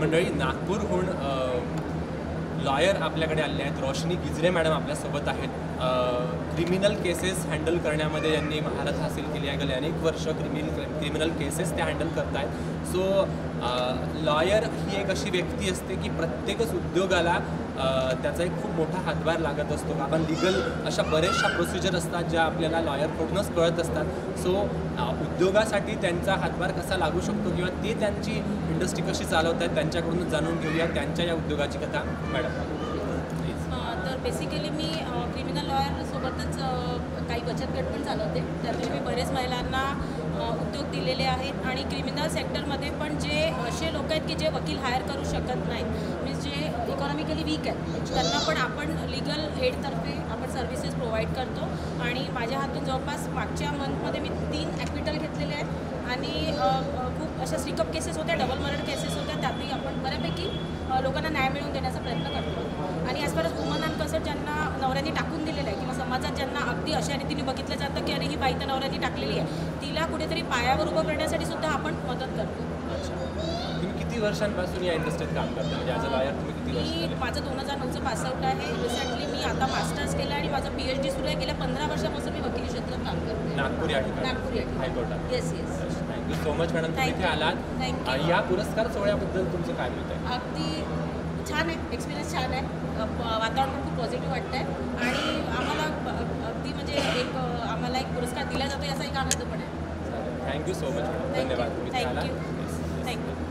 मंडळी, नागपूरहून लॉयर आपल्याकडे आले आहेत. रोशनी गिजरे मॅडम आपल्यासोबत आहेत. क्रिमिनल केसेस हँडल करण्यामध्ये यांनी महारत हासिल केली आहे. गेले अनेक वर्ष क्रिमिनल केसेस त्या हँडल करत आहेत. सो लॉयर ही एक अशी व्यक्ती असते की प्रत्येकच उद्योगाला त्याचा एक खूप मोठा हातभार लागत असतो. कारण लिगल अशा बऱ्याचशा प्रोसिजर असतात ज्या आपल्याला लॉयरकडूनच कळत असतात. सो उद्योगासाठी त्यांचा हातभार कसा लागू शकतो किंवा ते त्यांची इंडस्ट्री कशी चालवत आहेत त्यांच्याकडूनच जाणून घेऊया त्यांच्या या उद्योगाची कथा. मॅडम तर बेसिकली मी क्रिमिनल लॉयरसोबतच काही बचत गट पण चालवते. त्यातून मी बरेच महिलांना उद्योग दिलेले आहेत आणि क्रिमिनल सेक्टरमध्ये पण जे असे लोक आहेत की जे वकील हायर करू शकत नाहीत, मीन्स जे इकॉनॉमिकली वीक आहेत, त्यांना पण आपण लिगल एडतर्फे आपण सर्व्हिसेस प्रोव्हाइड करतो. आणि माझ्या हातून जवळपास मागच्या मंथमध्ये मी 3 ॲक्विटल घेतलेले आहेत आणि खूप अशा स्ट्रिकअप केसेस होत्या, डबल मर्डर केसेस होत्या. त्यातही आपण बऱ्यापैकी लोकांना न्याय मिळवून देण्याचा प्रयत्न करतो. आणि as far as woman and concern ज्यांना नवऱ्यांनी टाकून दिलेलं आहे किंवा समाजात ज्यांना अगदी अशा रीतीने बघितलं जातं की अरे ही बाई तर नवऱ्यांनी टाकलेली आहे, तिला कुठेतरी पायावर उभं करण्यासाठी सुद्धा आपण मदत करतो. तुम्ही किती वर्षांपासून या इंडस्ट्रीत काम करता? म्हणजे ॲज अ लॉयर तुम्ही किती वर्ष? मी माझं 2009चं पासआउट आहे. रिसेंटली मी आता मास्टर्स केलं आणि माझं PhD सुरू आहे. गेल्या 15 वर्षापासून मी वकिली क्षेत्रात काम करते. नागपूर या ठिकाणी? नागपूर या ठिकाणी. हायकोर्टात. Yes yes. Thank you so much madam, तुम्ही इथे आलात. थँक्यू. या पुरस्कार सोहळ्याबद्दल तुमचं काय मत आहे? अगदी छान आहे, एक्सपिरियन्स छान आहे. वातावरण पण खूप पॉझिटिव्ह वाटतं आहे आणि आम्हाला अगदी म्हणजे एक आम्हाला एक पुरस्कार दिला जातो याचा एक आनंद पण आहे. थँक्यू सो मच मॅडम, धन्यवाद. थँक्यू.